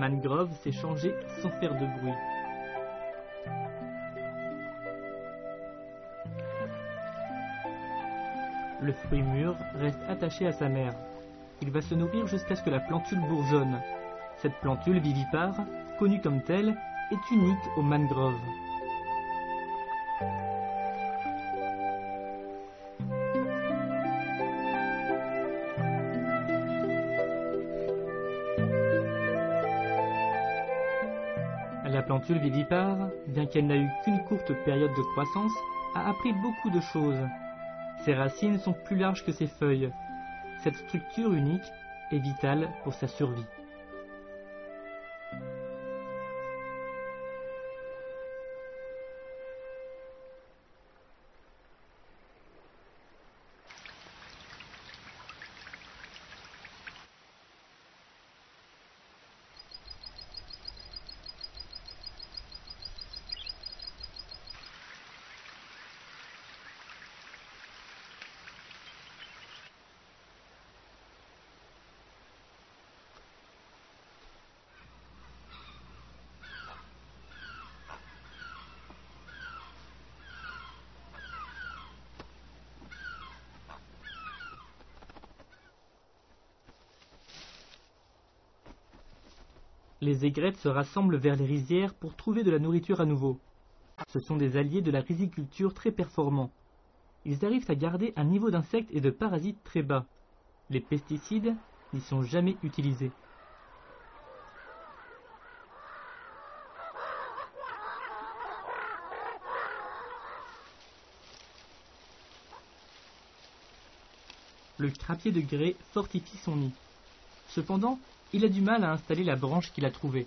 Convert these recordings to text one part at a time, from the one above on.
mangrove s'est changé sans faire de bruit. Le fruit mûr reste attaché à sa mère. Il va se nourrir jusqu'à ce que la plantule bourgeonne. Cette plantule vivipare, connue comme telle, est unique aux mangroves. La plantule vivipare, bien qu'elle n'a eu qu'une courte période de croissance, a appris beaucoup de choses. Ses racines sont plus larges que ses feuilles. Cette structure unique est vitale pour sa survie. Les aigrettes se rassemblent vers les rizières pour trouver de la nourriture à nouveau. Ce sont des alliés de la riziculture très performants. Ils arrivent à garder un niveau d'insectes et de parasites très bas. Les pesticides n'y sont jamais utilisés. Le crapier de grès fortifie son nid. Cependant, il a du mal à installer la branche qu'il a trouvée.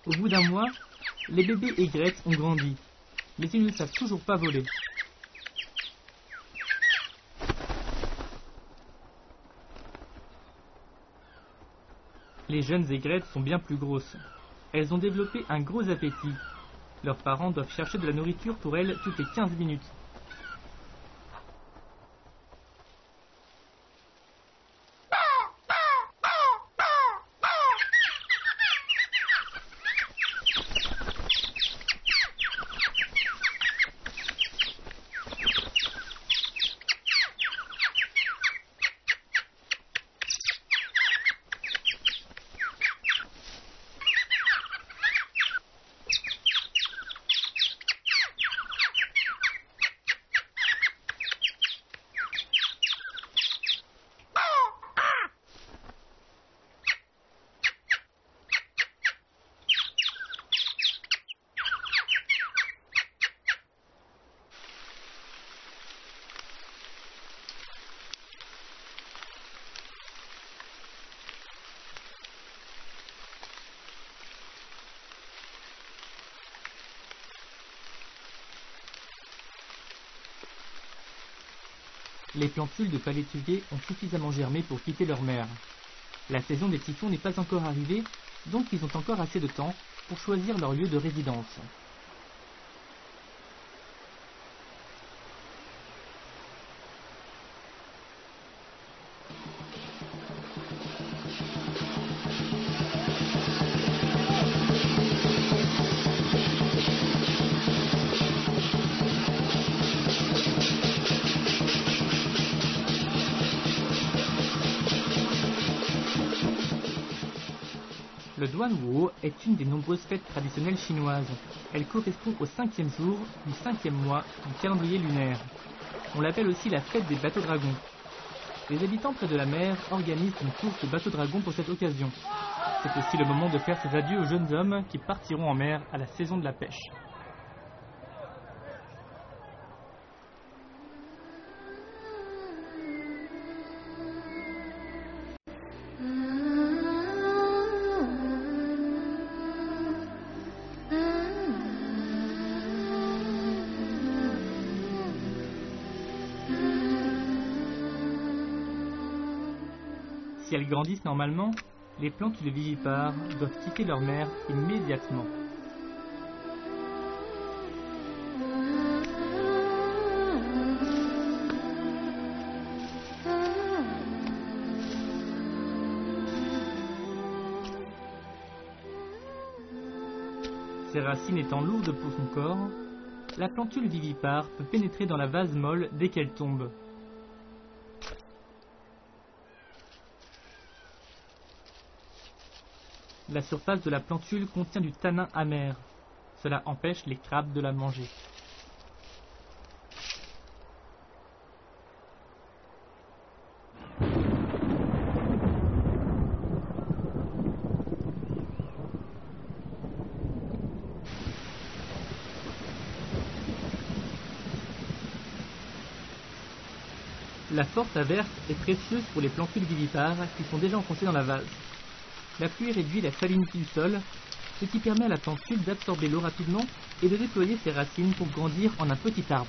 Au bout d'un mois, les bébés aigrettes ont grandi, mais ils ne savent toujours pas voler. Les jeunes aigrettes sont bien plus grosses. Elles ont développé un gros appétit. Leurs parents doivent chercher de la nourriture pour elles toutes les 15 minutes. Les plantules de palétuvier ont suffisamment germé pour quitter leur mère. La saison des typhons n'est pas encore arrivée, donc ils ont encore assez de temps pour choisir leur lieu de résidence. Le Duanwuo est une des nombreuses fêtes traditionnelles chinoises. Elle correspond au 5e jour du 5e mois du calendrier lunaire. On l'appelle aussi la fête des bateaux dragons. Les habitants près de la mer organisent une course de bateaux dragons pour cette occasion. C'est aussi le moment de faire ses adieux aux jeunes hommes qui partiront en mer à la saison de la pêche. Si elles grandissent normalement, les plantules vivipares doivent quitter leur mère immédiatement. Ses racines étant lourdes pour son corps, la plantule vivipare peut pénétrer dans la vase molle dès qu'elle tombe. La surface de la plantule contient du tanin amer. Cela empêche les crabes de la manger. La force averse est précieuse pour les plantules vivipares qui sont déjà enfoncées dans la vase. La pluie réduit la salinité du sol, ce qui permet à la plantule d'absorber l'eau rapidement et de déployer ses racines pour grandir en un petit arbre.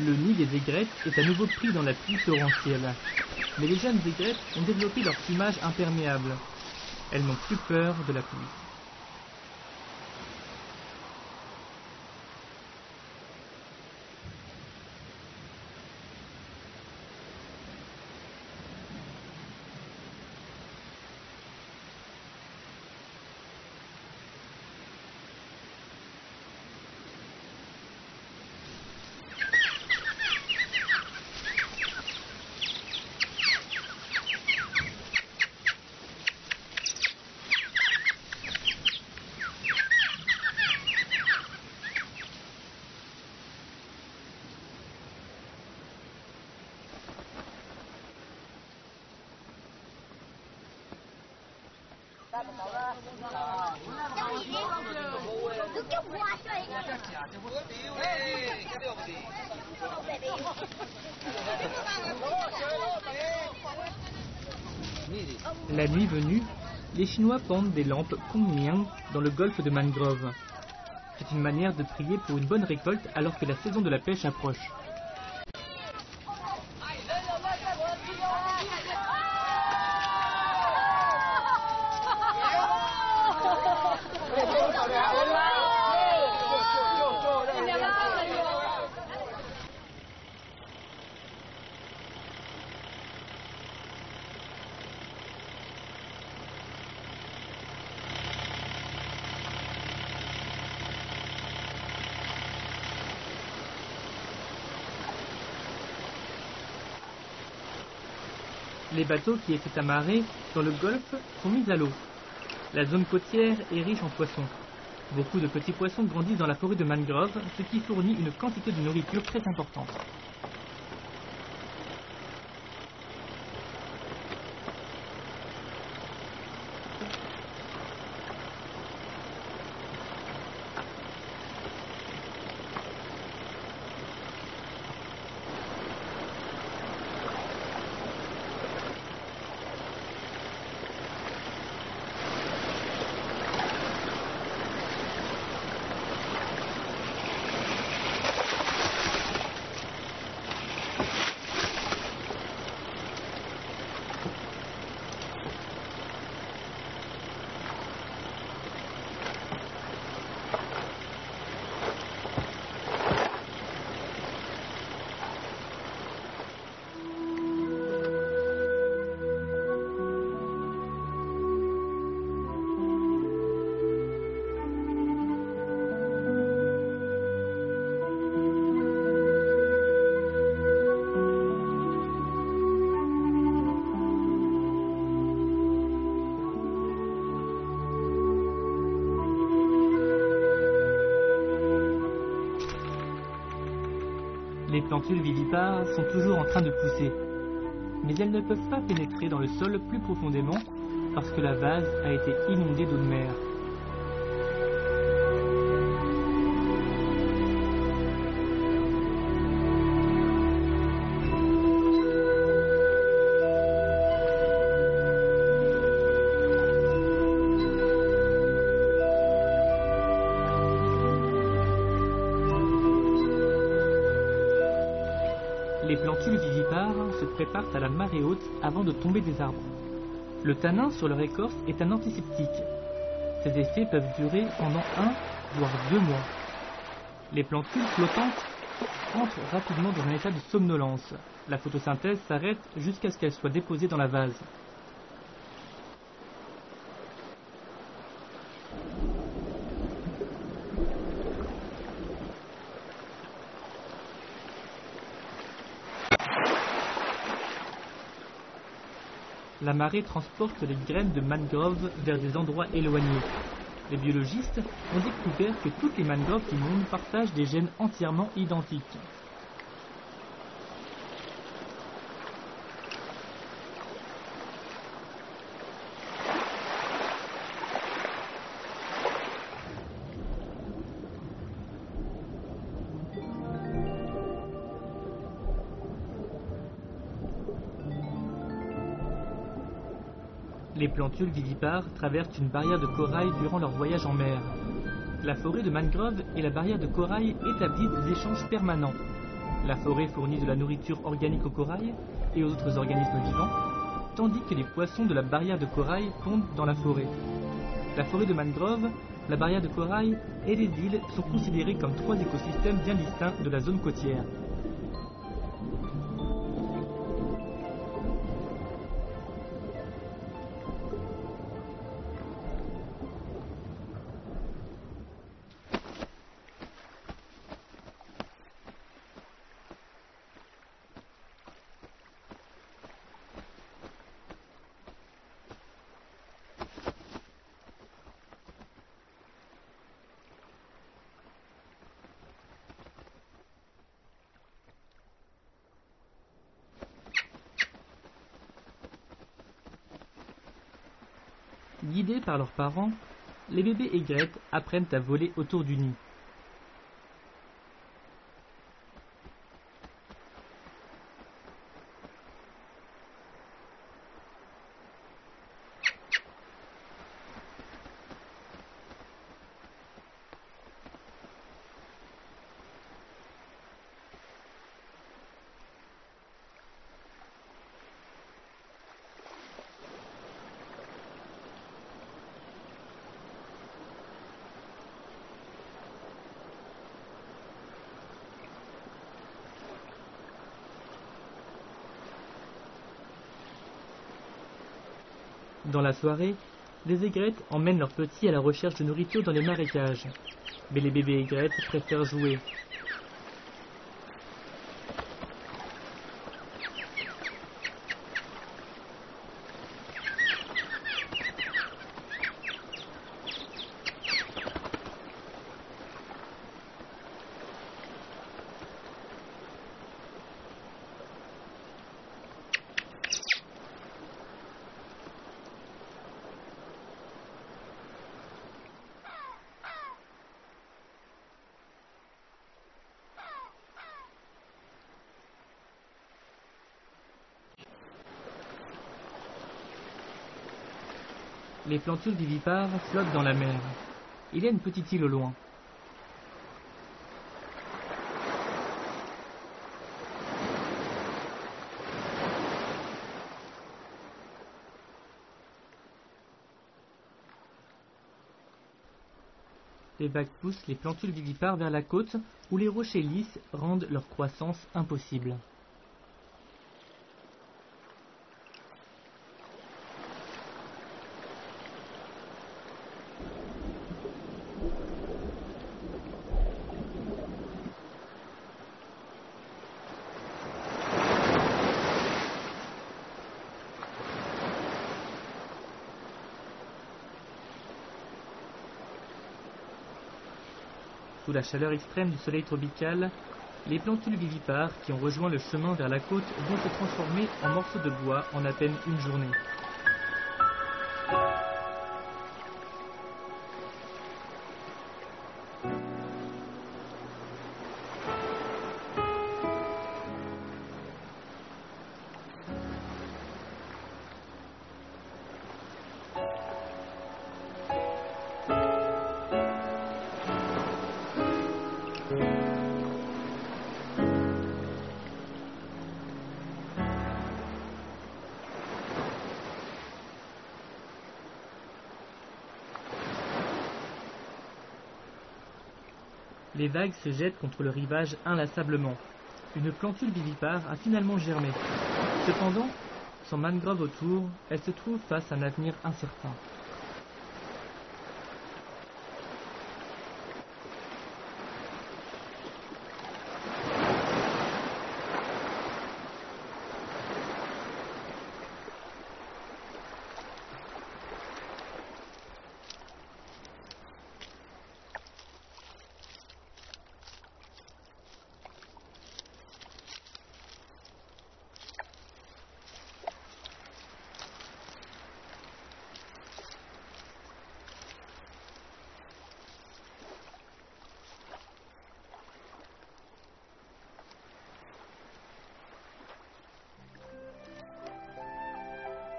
Le nid des aigrettes est à nouveau pris dans la pluie torrentielle. Mais les jeunes aigrettes ont développé leur plumage imperméable. Elles n'ont plus peur de la pluie. La nuit venue, les Chinois pendent des lampes Kongmian dans le golfe de mangrove. C'est une manière de prier pour une bonne récolte alors que la saison de la pêche approche. Les bateaux qui étaient amarrés dans le golfe sont mis à l'eau. La zone côtière est riche en poissons. Beaucoup de petits poissons grandissent dans la forêt de mangrove, ce qui fournit une quantité de nourriture très importante. Les plantules vivipares sont toujours en train de pousser, mais elles ne peuvent pas pénétrer dans le sol plus profondément parce que la vase a été inondée d'eau de mer. Les plantules vivipares se préparent à la marée haute avant de tomber des arbres. Le tanin sur leur écorce est un antiseptique. Ces effets peuvent durer pendant 1 voire 2 mois. Les plantules flottantes entrent rapidement dans un état de somnolence. La photosynthèse s'arrête jusqu'à ce qu'elle soit déposée dans la vase. La marée transporte les graines de mangrove vers des endroits éloignés. Les biologistes ont découvert que toutes les mangroves du monde partagent des gènes entièrement identiques. Les plantules vivipares traversent une barrière de corail durant leur voyage en mer. La forêt de mangrove et la barrière de corail établissent des échanges permanents. La forêt fournit de la nourriture organique au corail et aux autres organismes vivants, tandis que les poissons de la barrière de corail pondent dans la forêt. La forêt de mangrove, la barrière de corail et les îles sont considérés comme 3 écosystèmes bien distincts de la zone côtière. Guidés par leurs parents, les bébés aigrettes apprennent à voler autour du nid. Dans la soirée, les aigrettes emmènent leurs petits à la recherche de nourriture dans les marécages. Mais les bébés aigrettes préfèrent jouer. Les plantules vivipares flottent dans la mer. Il y a une petite île au loin. Les vagues poussent les plantules vivipares vers la côte où les rochers lisses rendent leur croissance impossible. Sous la chaleur extrême du soleil tropical, les plantules vivipares qui ont rejoint le chemin vers la côte vont se transformer en morceaux de bois en à peine une journée. Les vagues se jettent contre le rivage inlassablement. Une plantule vivipare a finalement germé. Cependant, sans mangrove autour, elle se trouve face à un avenir incertain.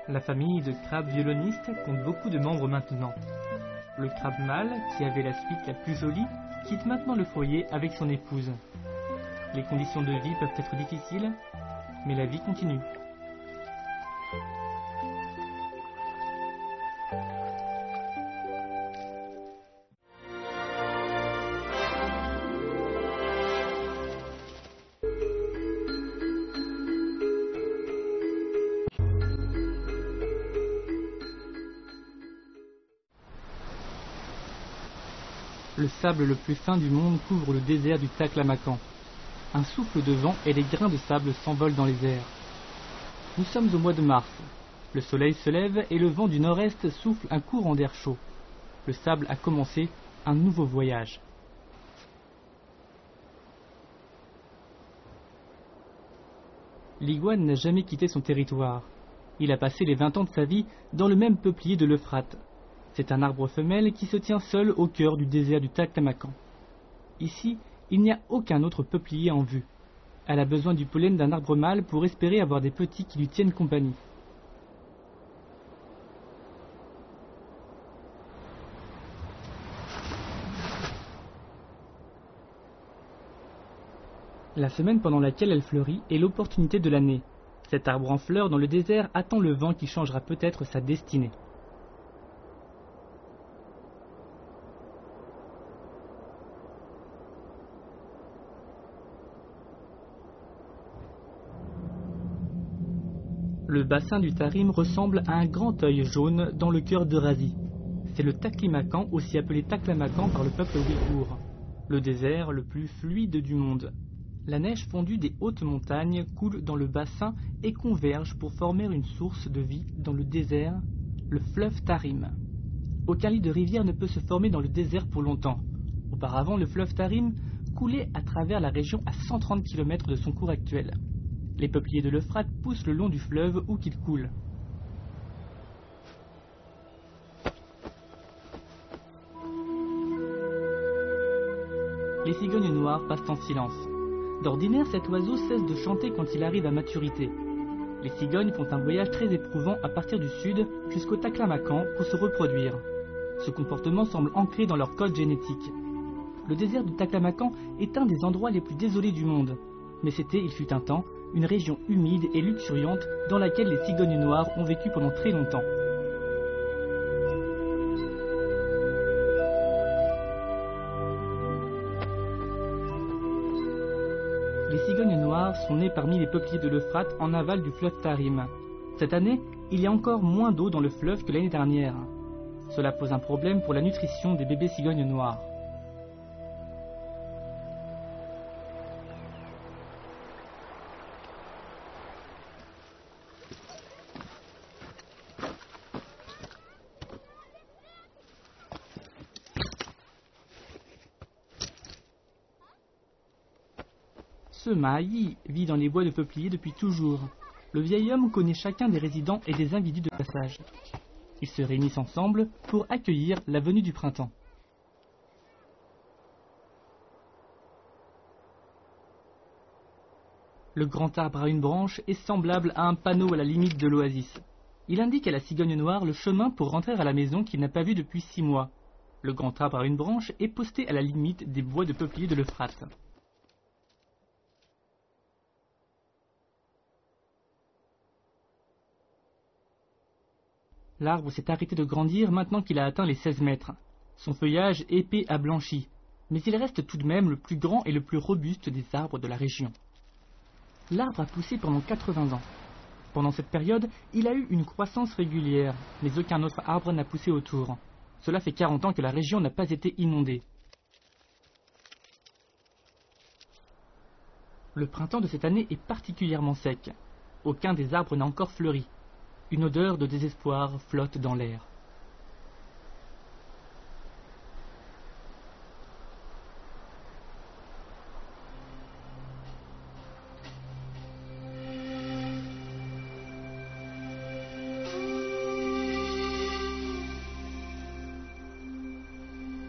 La famille de crabes violonistes compte beaucoup de membres maintenant. Le crabe mâle, qui avait la suite la plus jolie, quitte maintenant le foyer avec son épouse. Les conditions de vie peuvent être difficiles, mais la vie continue. Le sable le plus fin du monde couvre le désert du Taklamakan. Un souffle de vent et les grains de sable s'envolent dans les airs. Nous sommes au mois de mars. Le soleil se lève et le vent du nord-est souffle un courant d'air chaud. Le sable a commencé un nouveau voyage. L'iguane n'a jamais quitté son territoire. Il a passé les 20 ans de sa vie dans le même peuplier de l'Euphrate. C'est un arbre femelle qui se tient seul au cœur du désert du Taklamakan. Ici, il n'y a aucun autre peuplier en vue. Elle a besoin du pollen d'un arbre mâle pour espérer avoir des petits qui lui tiennent compagnie. La semaine pendant laquelle elle fleurit est l'opportunité de l'année. Cet arbre en fleurs dans le désert attend le vent qui changera peut-être sa destinée. Le bassin du Tarim ressemble à un grand œil jaune dans le cœur d'Eurasie. C'est le Taklamakan, aussi appelé Taklamakan par le peuple ouïghour, le désert le plus fluide du monde. La neige fondue des hautes montagnes coule dans le bassin et converge pour former une source de vie dans le désert, le fleuve Tarim. Aucun lit de rivière ne peut se former dans le désert pour longtemps. Auparavant, le fleuve Tarim coulait à travers la région à 130 km de son cours actuel. Les peupliers de l'Euphrate poussent le long du fleuve où qu'il coule. Les cigognes noires passent en silence. D'ordinaire, cet oiseau cesse de chanter quand il arrive à maturité. Les cigognes font un voyage très éprouvant à partir du sud jusqu'au Taklamakan pour se reproduire. Ce comportement semble ancré dans leur code génétique. Le désert du Taklamakan est un des endroits les plus désolés du monde. Mais c'était, il fut un temps, une région humide et luxuriante dans laquelle les cigognes noires ont vécu pendant très longtemps. Les cigognes noires sont nées parmi les peupliers de l'Euphrate en aval du fleuve Tarim. Cette année, il y a encore moins d'eau dans le fleuve que l'année dernière. Cela pose un problème pour la nutrition des bébés cigognes noires. Ce Mahaï vit dans les bois de peupliers depuis toujours. Le vieil homme connaît chacun des résidents et des individus de passage. Ils se réunissent ensemble pour accueillir la venue du printemps. Le grand arbre à une branche est semblable à un panneau à la limite de l'oasis. Il indique à la cigogne noire le chemin pour rentrer à la maison qu'il n'a pas vue depuis 6 mois. Le grand arbre à une branche est posté à la limite des bois de peupliers de l'Euphrate. L'arbre s'est arrêté de grandir maintenant qu'il a atteint les 16 mètres. Son feuillage épais a blanchi. mais il reste tout de même le plus grand et le plus robuste des arbres de la région. L'arbre a poussé pendant 80 ans. Pendant cette période, il a eu une croissance régulière, mais aucun autre arbre n'a poussé autour. Cela fait 40 ans que la région n'a pas été inondée. Le printemps de cette année est particulièrement sec. Aucun des arbres n'a encore fleuri. Une odeur de désespoir flotte dans l'air.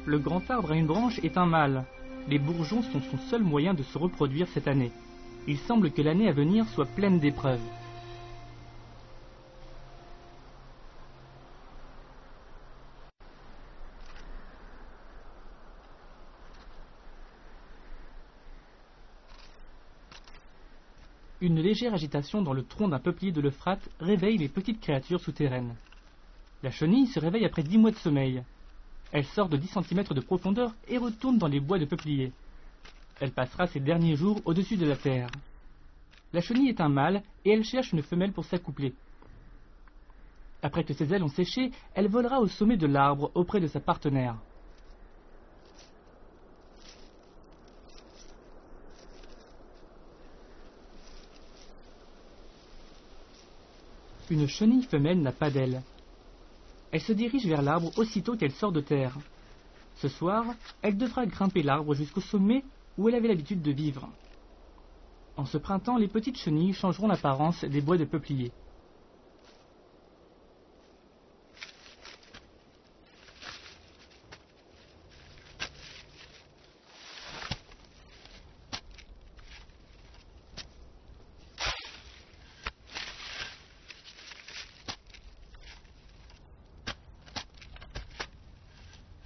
Le grand arbre à une branche est un mâle. Les bourgeons sont son seul moyen de se reproduire cette année. Il semble que l'année à venir soit pleine d'épreuves. Une légère agitation dans le tronc d'un peuplier de l'Euphrate réveille les petites créatures souterraines. La chenille se réveille après 10 mois de sommeil. Elle sort de 10 cm de profondeur et retourne dans les bois de peuplier. Elle passera ses derniers jours au-dessus de la terre. La chenille est un mâle et elle cherche une femelle pour s'accoupler. Après que ses ailes ont séché, elle volera au sommet de l'arbre auprès de sa partenaire. Une chenille femelle n'a pas d'ailes. Elle se dirige vers l'arbre aussitôt qu'elle sort de terre. Ce soir, elle devra grimper l'arbre jusqu'au sommet où elle avait l'habitude de vivre. En ce printemps, les petites chenilles changeront l'apparence des bois de peuplier.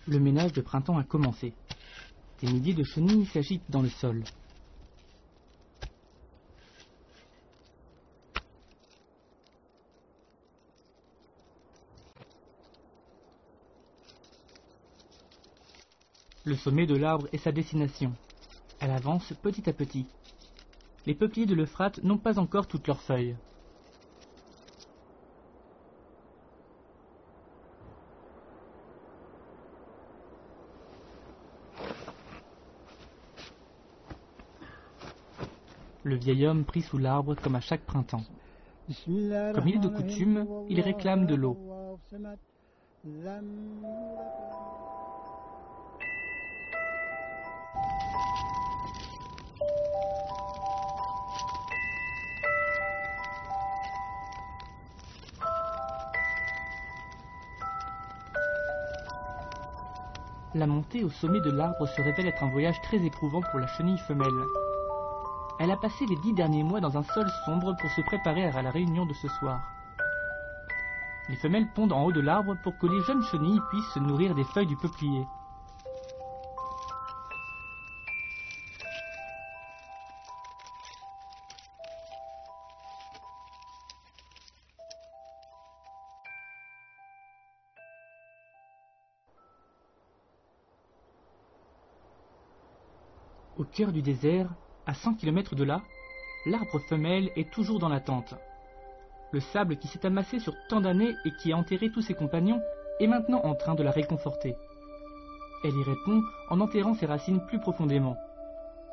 Le ménage de printemps a commencé. Des milliers de chenilles s'agitent dans le sol. Le sommet de l'arbre est sa destination. Elle avance petit à petit. Les peupliers de l'Euphrate n'ont pas encore toutes leurs feuilles. Le vieil homme prit sous l'arbre comme à chaque printemps. Comme il est de coutume, il réclame de l'eau. La montée au sommet de l'arbre se révèle être un voyage très éprouvant pour la chenille femelle. Elle a passé les 10 derniers mois dans un sol sombre pour se préparer à la réunion de ce soir. Les femelles pondent en haut de l'arbre pour que les jeunes chenilles puissent se nourrir des feuilles du peuplier. Au cœur du désert, à 100 km de là, l'arbre femelle est toujours dans l'attente. Le sable qui s'est amassé sur tant d'années et qui a enterré tous ses compagnons est maintenant en train de la réconforter. Elle y répond en enterrant ses racines plus profondément.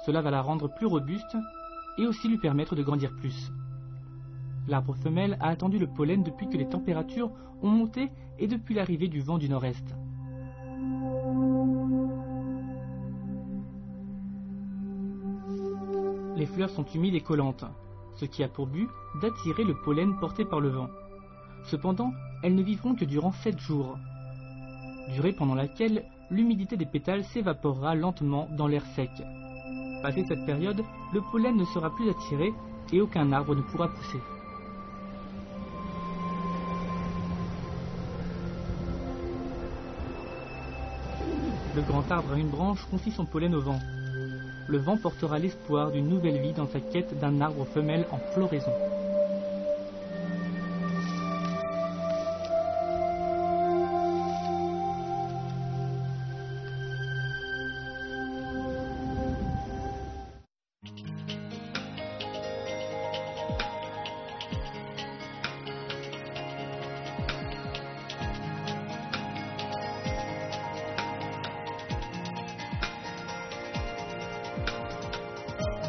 Cela va la rendre plus robuste et aussi lui permettre de grandir plus. L'arbre femelle a attendu le pollen depuis que les températures ont monté et depuis l'arrivée du vent du nord-est. Les fleurs sont humides et collantes, ce qui a pour but d'attirer le pollen porté par le vent. Cependant, elles ne vivront que durant 7 jours, durée pendant laquelle l'humidité des pétales s'évaporera lentement dans l'air sec. Passé cette période, le pollen ne sera plus attiré et aucun arbre ne pourra pousser. Le grand arbre à une branche confie son pollen au vent. Le vent portera l'espoir d'une nouvelle vie dans sa quête d'un arbre femelle en floraison.